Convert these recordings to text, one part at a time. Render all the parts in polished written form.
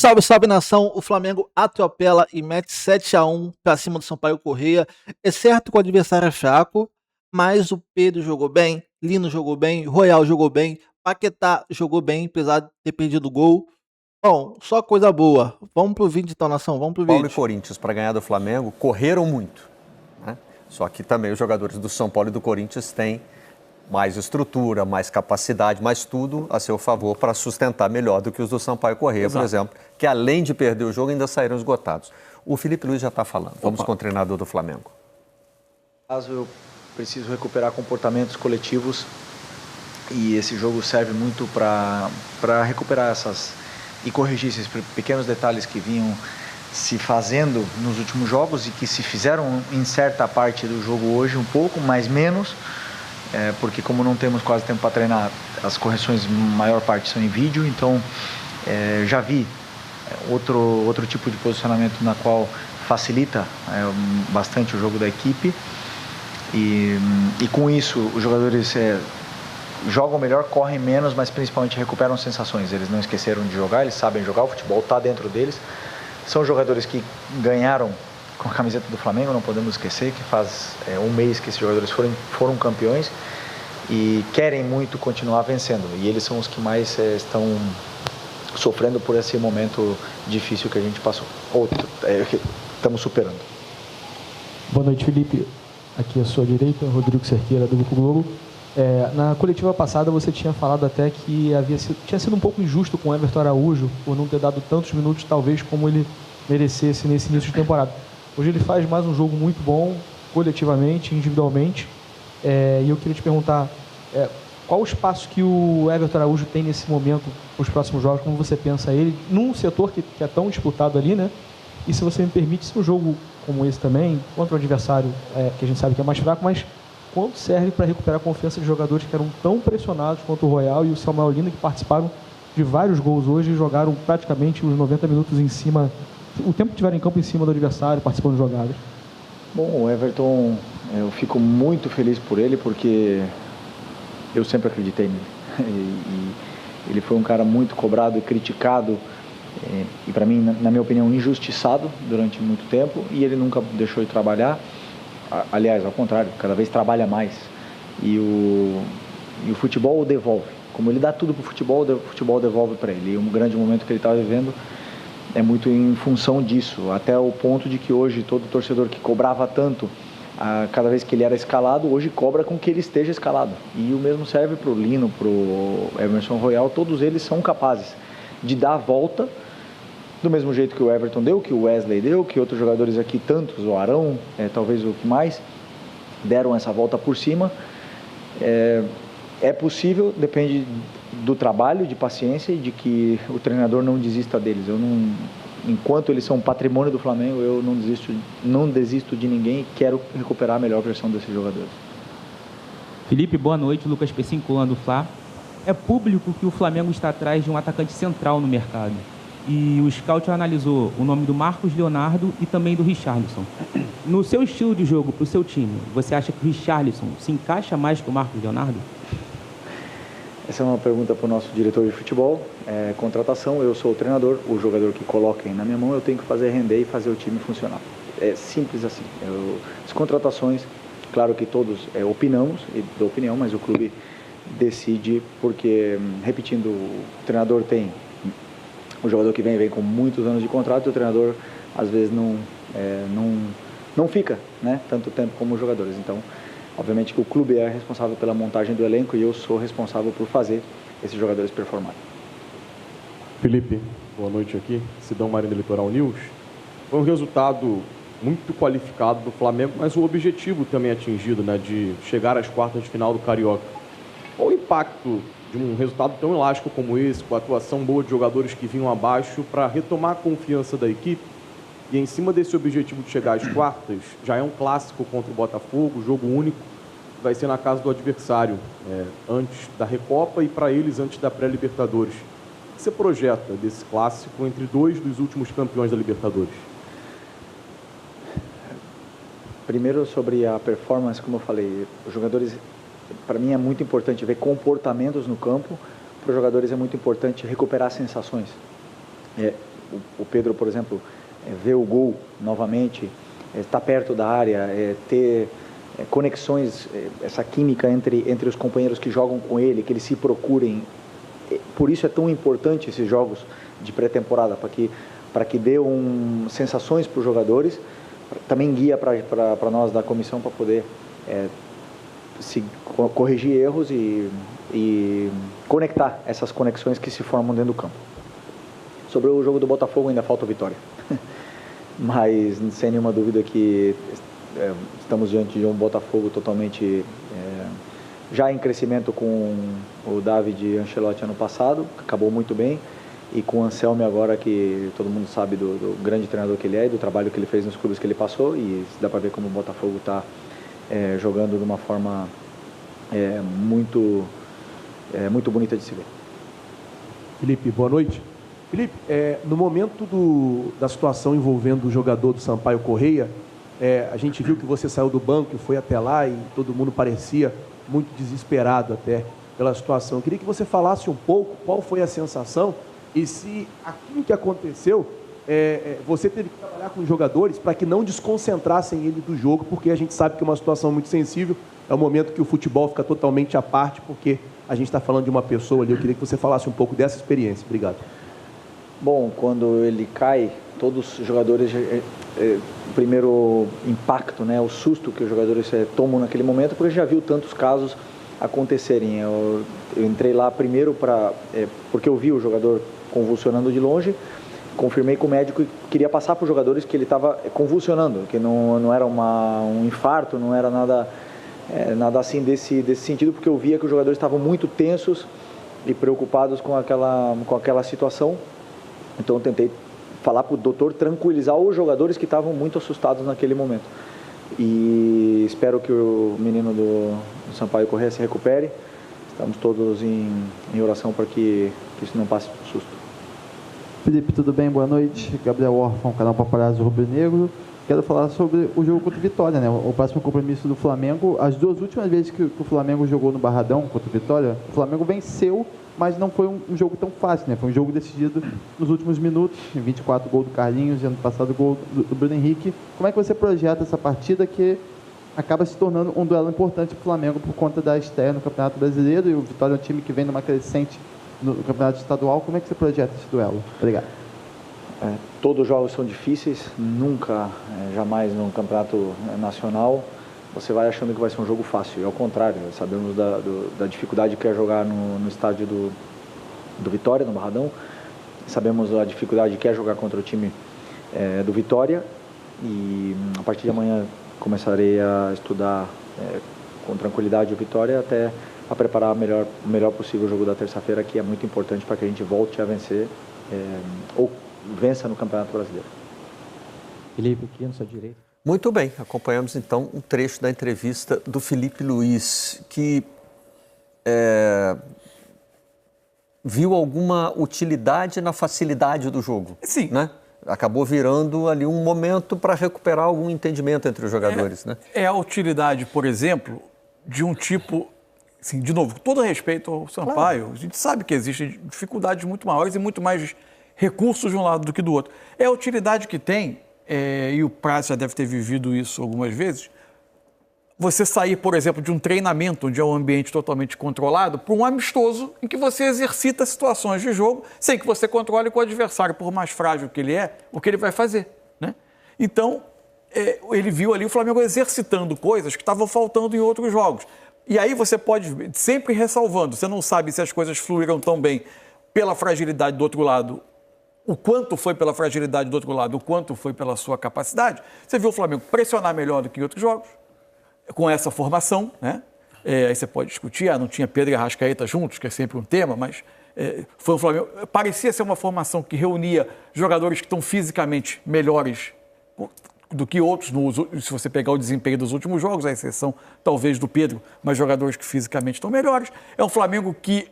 Salve, salve nação! O Flamengo atropela e mete 7-1 para cima do Sampaio Corrêa. É certo que o adversário é fraco, mas o Pedro jogou bem, Lino jogou bem, Royal jogou bem, Paquetá jogou bem, apesar de ter perdido o gol. Bom, só coisa boa. Vamos pro vídeo então, nação, vamos pro Paulo e vídeo. Corinthians, para ganhar do Flamengo, correram muito, né? Só que também os jogadores do São Paulo e do Corinthians têm mais estrutura, mais capacidade, mais tudo a seu favor para sustentar melhor do que os do Sampaio Corrêa, por exemplo, que além de perder o jogo ainda saíram esgotados. O Felipe Luiz já está falando. Vamos com o treinador do Flamengo. Caso eu preciso recuperar comportamentos coletivos e esse jogo serve muito para recuperar essas e corrigir esses pequenos detalhes que vinham se fazendo nos últimos jogos e que se fizeram em certa parte do jogo hoje um pouco, mas menos. Porque como não temos quase tempo para treinar, as correções, maior parte são em vídeo, então já vi outro tipo de posicionamento na qual facilita bastante o jogo da equipe e com isso os jogadores jogam melhor, correm menos, mas principalmente recuperam sensações. Eles não esqueceram de jogar, eles sabem jogar, o futebol está dentro deles. São jogadores que ganharam com a camiseta do Flamengo, não podemos esquecer que faz um mês que esses jogadores foram campeões e querem muito continuar vencendo. E eles são os que mais estão sofrendo por esse momento difícil que a gente passou. Estamos superando. Boa noite, Felipe. Aqui à sua direita, Rodrigo Cerqueira, do Grupo Globo. Na coletiva passada você tinha falado até que tinha sido um pouco injusto com o Everton Araújo por não ter dado tantos minutos, talvez, como ele merecesse nesse início de temporada. Hoje ele faz mais um jogo muito bom, coletivamente, individualmente. E eu queria te perguntar, qual o espaço que o Everton Araújo tem nesse momento, nos próximos jogos, como você pensa ele, num setor que é tão disputado ali, né? E se você me permite, se um jogo como esse também, contra um adversário que a gente sabe que é mais fraco, mas quanto serve para recuperar a confiança de jogadores que eram tão pressionados quanto o Royal e o Samuel Lino, que participaram de vários gols hoje e jogaram praticamente os 90 minutos em cima, o tempo que tiveram em campo em cima do adversário, participando de jogadas. Bom, o Everton, eu fico muito feliz por ele, porque eu sempre acreditei nele. E ele foi um cara muito cobrado e criticado, e para mim, na minha opinião, injustiçado durante muito tempo, e ele nunca deixou de trabalhar. Aliás, ao contrário, cada vez trabalha mais. E o futebol o devolve. Como ele dá tudo para o futebol devolve para ele. E um grande momento que ele estava vivendo é muito em função disso, até o ponto de que hoje todo torcedor que cobrava tanto cada vez que ele era escalado, hoje cobra com que ele esteja escalado. E o mesmo serve para o Lino, para o Emerson Royal, todos eles são capazes de dar a volta do mesmo jeito que o Everton deu, que o Wesley deu, que outros jogadores aqui, tantos, o Arão, talvez o que mais, deram essa volta por cima. É possível, depende do trabalho, de paciência e de que o treinador não desista deles. Enquanto eles são patrimônio do Flamengo, eu não desisto de ninguém e quero recuperar a melhor versão desses jogadores. Felipe, boa noite. Lucas Pessincola do Fla. É público que o Flamengo está atrás de um atacante central no mercado. E o scout analisou o nome do Marcos Leonardo e também do Richarlison. No seu estilo de jogo, para o seu time, você acha que o Richarlison se encaixa mais que o Marcos Leonardo? Essa é uma pergunta para o nosso diretor de futebol. Contratação, eu sou o treinador, o jogador que coloquem na minha mão, eu tenho que fazer render e fazer o time funcionar. É simples assim. As contratações, claro que todos opinamos e dou opinião, mas o clube decide porque, repetindo, o treinador tem o jogador que vem com muitos anos de contrato e o treinador às vezes não fica, né, tanto tempo como os jogadores. Então, obviamente que o clube é responsável pela montagem do elenco e eu sou responsável por fazer esses jogadores performarem. Felipe, boa noite aqui, Sidão Marinho do Litoral News. Foi um resultado muito qualificado do Flamengo, mas o objetivo também atingido, né, de chegar às quartas de final do Carioca. Qual o impacto de um resultado tão elástico como esse, com a atuação boa de jogadores que vinham abaixo, para retomar a confiança da equipe? E em cima desse objetivo de chegar às quartas, já é um clássico contra o Botafogo, jogo único, vai ser na casa do adversário, antes da Recopa e para eles antes da pré-Libertadores. O que você projeta desse clássico entre dois dos últimos campeões da Libertadores? Primeiro, sobre a performance, como eu falei, os jogadores, para mim é muito importante ver comportamentos no campo, para os jogadores é muito importante recuperar sensações. o Pedro, por exemplo, ver o gol novamente, estar perto da área, ter conexões, essa química entre os companheiros que jogam com ele, que eles se procurem. Por isso é tão importante esses jogos de pré-temporada, para que dê sensações para os jogadores, também guia para nós da comissão para poder corrigir erros e conectar essas conexões que se formam dentro do campo. Sobre o jogo do Botafogo ainda falta vitória, mas sem nenhuma dúvida que estamos diante de um Botafogo totalmente já em crescimento, com o David Ancelotti ano passado, que acabou muito bem, e com o Anselmi agora, que todo mundo sabe do grande treinador que ele é e do trabalho que ele fez nos clubes que ele passou, e dá para ver como o Botafogo está jogando de uma forma muito bonita de se ver. Felipe, boa noite. Felipe, no momento da situação envolvendo o jogador do Sampaio Corrêa, a gente viu que você saiu do banco e foi até lá, e todo mundo parecia muito desesperado até pela situação. Eu queria que você falasse um pouco qual foi a sensação e se aquilo que aconteceu, você teve que trabalhar com os jogadores para que não desconcentrassem ele do jogo, porque a gente sabe que é uma situação muito sensível, é um momento que o futebol fica totalmente à parte, porque a gente está falando de uma pessoa ali. Eu queria que você falasse um pouco dessa experiência. Obrigado. Bom, quando ele cai, todos os jogadores, o primeiro impacto, né, o susto que os jogadores tomam naquele momento, porque já viu tantos casos acontecerem. Eu entrei lá primeiro porque eu vi o jogador convulsionando de longe, confirmei com o médico e queria passar para os jogadores que ele estava convulsionando, que não era um infarto, não era nada assim desse sentido, porque eu via que os jogadores estavam muito tensos e preocupados com aquela situação. Então eu tentei falar para o doutor tranquilizar os jogadores que estavam muito assustados naquele momento. E espero que o menino do Sampaio Corrêa se recupere. Estamos todos em oração para que isso não passe por susto. Felipe, tudo bem? Boa noite. Gabriel Orfão, canal Paparazzo Rubro Negro. Quero falar sobre o jogo contra o Vitória, né? O próximo compromisso do Flamengo. As duas últimas vezes que o Flamengo jogou no Barradão contra o Vitória, o Flamengo venceu, mas não foi um jogo tão fácil, né? Foi um jogo decidido nos últimos minutos, 24 gols do Carlinhos, ano passado gol do Bruno Henrique. Como é que você projeta essa partida que acaba se tornando um duelo importante para o Flamengo por conta da estreia no Campeonato Brasileiro, e o Vitória é um time que vem numa crescente no Campeonato Estadual? Como é que você projeta esse duelo? Obrigado. Todos os jogos são difíceis, nunca, jamais no Campeonato Nacional você vai achando que vai ser um jogo fácil. Ao contrário, sabemos da dificuldade que é jogar no estádio do Vitória, no Barradão. Sabemos a dificuldade que é jogar contra o time do Vitória, e a partir de amanhã começarei a estudar com tranquilidade o Vitória, até a preparar o melhor possível o jogo da terça-feira, que é muito importante para que a gente volte a vencer ou vença no Campeonato Brasileiro. Felipe, aqui na sua direita. Muito bem, acompanhamos então um trecho da entrevista do Felipe Luiz, que viu alguma utilidade na facilidade do jogo. Sim. Né? Acabou virando ali um momento para recuperar algum entendimento entre os jogadores. Né? É a utilidade, por exemplo, de um tipo, assim, de novo, com todo respeito ao Sampaio, claro, a gente sabe que existem dificuldades muito maiores e muito mais recursos de um lado do que do outro. É a utilidade que tem, e o Praz já deve ter vivido isso algumas vezes, você sair, por exemplo, de um treinamento onde é um ambiente totalmente controlado para um amistoso em que você exercita situações de jogo sem que você controle com o adversário, por mais frágil que ele é, o que ele vai fazer. Né? Então, ele viu ali o Flamengo exercitando coisas que estavam faltando em outros jogos. E aí você pode, sempre ressalvando, você não sabe se as coisas fluíram tão bem pela fragilidade do outro lado, o quanto foi pela fragilidade do outro lado, o quanto foi pela sua capacidade. Você viu o Flamengo pressionar melhor do que em outros jogos, com essa formação, né? Aí você pode discutir, não tinha Pedro e Arrascaeta juntos, que é sempre um tema, mas foi um Flamengo, parecia ser uma formação que reunia jogadores que estão fisicamente melhores do que outros, se você pegar o desempenho dos últimos jogos, a exceção talvez do Pedro, mas jogadores que fisicamente estão melhores. É um Flamengo que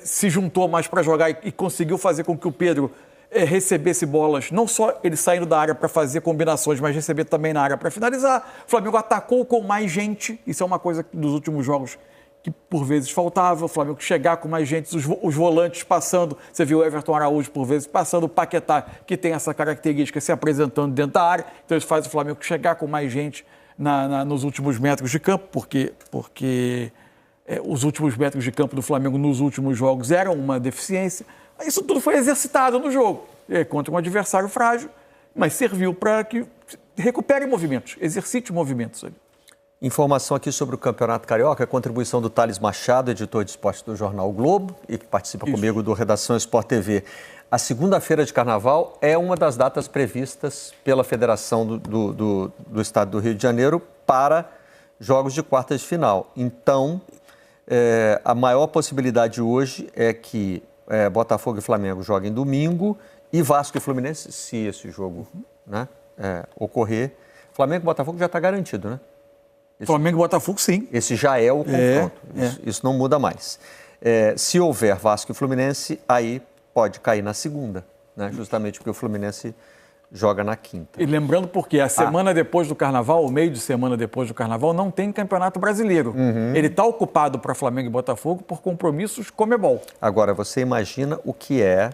se juntou mais para jogar e conseguiu fazer com que o Pedro recebesse bolas, não só ele saindo da área para fazer combinações, mas receber também na área para finalizar. O Flamengo atacou com mais gente, isso é uma coisa dos últimos jogos que por vezes faltava, o Flamengo chegar com mais gente, os volantes passando, você viu o Everton Araújo por vezes passando, o Paquetá, que tem essa característica, se apresentando dentro da área, então isso faz o Flamengo chegar com mais gente nos últimos metros de campo, porque os últimos metros de campo do Flamengo nos últimos jogos eram uma deficiência. Isso tudo foi exercitado no jogo, contra um adversário frágil, mas serviu para que recupere movimentos, exercite movimentos ali. Informação aqui sobre o Campeonato Carioca, a contribuição do Thales Machado, editor de esporte do Jornal o Globo, e que participa comigo do Redação Sport TV. A segunda-feira de Carnaval é uma das datas previstas pela Federação do Estado do Rio de Janeiro para jogos de quartas de final. Então, a maior possibilidade hoje é que Botafogo e Flamengo joguem domingo e Vasco e Fluminense, se esse jogo, né, ocorrer. Flamengo e Botafogo já está garantido, né? Flamengo e Botafogo, sim. Esse já é o confronto. Isso não muda mais. Se houver Vasco e Fluminense, aí pode cair na segunda, né? Justamente porque o Fluminense joga na quinta. E lembrando porque a semana depois do Carnaval, o meio de semana depois do Carnaval, não tem Campeonato Brasileiro. Ele está ocupado para Flamengo e Botafogo por compromissos Conmebol. Agora, você imagina o que é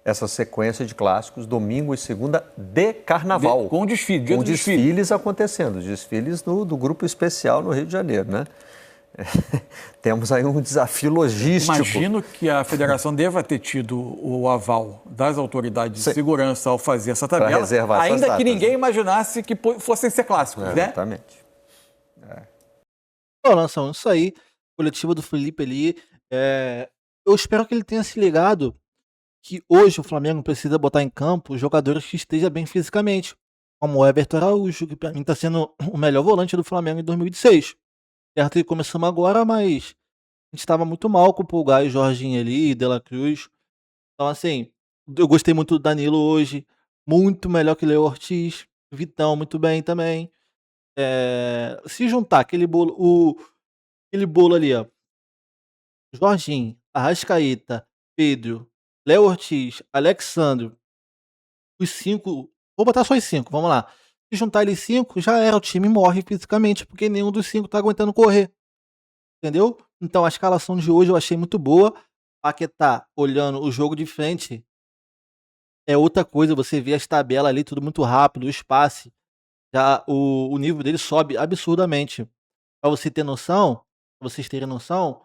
essa sequência de clássicos, domingo e segunda de Carnaval. Com desfile. Com desfiles acontecendo, desfiles do Grupo Especial no Rio de Janeiro, né? Temos aí um desafio logístico. Imagino que a federação deva ter tido o aval das autoridades de segurança ao fazer essa tabela, ainda datas, que ninguém imaginasse que fossem ser clássicos, né? Exatamente. Bom, Lanção, isso aí, coletivo do Felipe ali, eu espero que ele tenha se ligado que hoje o Flamengo precisa botar em campo jogadores que estejam bem fisicamente, como o Everton Araújo, que para mim está sendo o melhor volante do Flamengo em 2016. Certo que começamos agora, mas a gente estava muito mal com o Pulgar e Jorginho ali, De La Cruz. Então, assim, eu gostei muito do Danilo hoje, muito melhor que o Léo Ortiz, Vitão muito bem também. Se juntar aquele bolo ali, ó, Jorginho, Arrascaeta, Pedro, Léo Ortiz, Alexandro, os 5, vou botar só os 5, vamos lá. Se juntar eles 5, já era, o time morre fisicamente, porque nenhum dos 5 tá aguentando correr. Entendeu? Então a escalação de hoje eu achei muito boa. Paquetá, olhando o jogo de frente, é outra coisa, você vê as tabelas ali, tudo muito rápido, o espaço, já o nível dele sobe absurdamente. Pra você ter noção, pra vocês terem noção,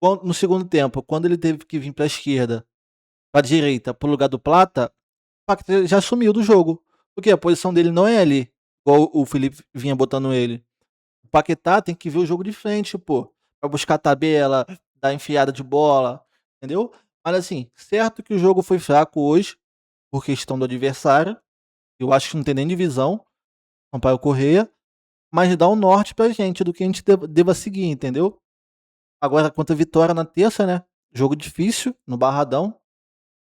no segundo tempo, quando ele teve que vir pra esquerda, pra direita, pro lugar do Plata, o Paquetá já sumiu do jogo. Porque a posição dele não é ali, igual o Felipe vinha botando ele. O Paquetá tem que ver o jogo de frente, pô. Pra buscar tabela, dar enfiada de bola, entendeu? Mas assim, certo que o jogo foi fraco hoje, por questão do adversário. Eu acho que não tem nem divisão, Sampaio Correia. Mas dá um norte pra gente do que a gente deva seguir, entendeu? Agora, quanto a Vitória na terça, né? Jogo difícil, no Barradão.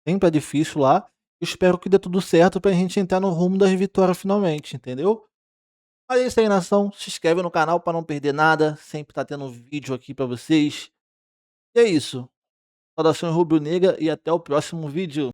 Sempre é difícil lá. Eu espero que dê tudo certo pra gente entrar no rumo das vitórias finalmente, entendeu? Mas é isso aí, nação. Se inscreve no canal pra não perder nada. Sempre tá tendo vídeo aqui pra vocês. E é isso. Saudações rubro-negra e até o próximo vídeo.